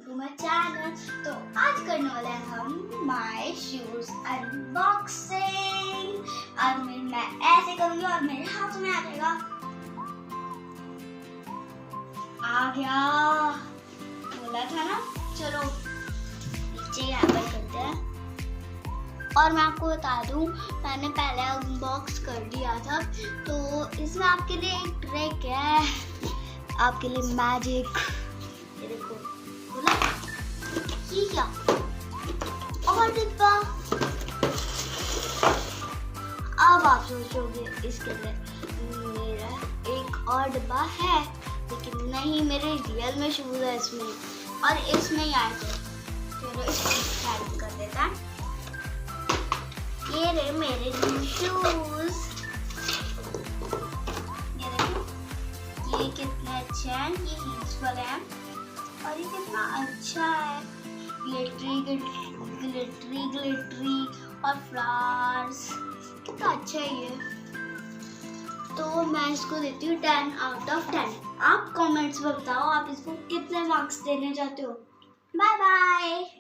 To my channel. तो आज करने वाले हैं हम माई शूज अनबॉक्सिंग। और मैं ऐसे करूँगी और मेरे हाथ में आ जाएगा। आ गया, बोला था ना। चलो नीचे यहाँ पर करते हैं। और मैं आपको बता दूं, मैंने पहले अनबॉक्स कर दिया था, तो इसमें आपके लिए एक ट्रिक है, आपके लिए मैजिक। ये देखो, बोला ये क्या और डिब्बा। अब आप सोचोगे इसके लिए मेरा एक और डिब्बा है, लेकिन नहीं, मेरे रियल में शूज है इसमें, और इसमें ही आए थे। चलो इसको हेल्प कर देता है। ये रहे मेरे शूज। ये देखो, ये कितने अच्छे हैं। ये हील्स वाले हैं और ये कितना अच्छा है। ग्लिटरी ग्लिटरी ग्लिटरी और फ्लावर्स, कितना अच्छा है ये। तो मैं इसको देती हूँ 10 आउट ऑफ 10। आप कमेंट्स में बताओ आप इसको कितने मार्क्स देने चाहते हो। Bye bye.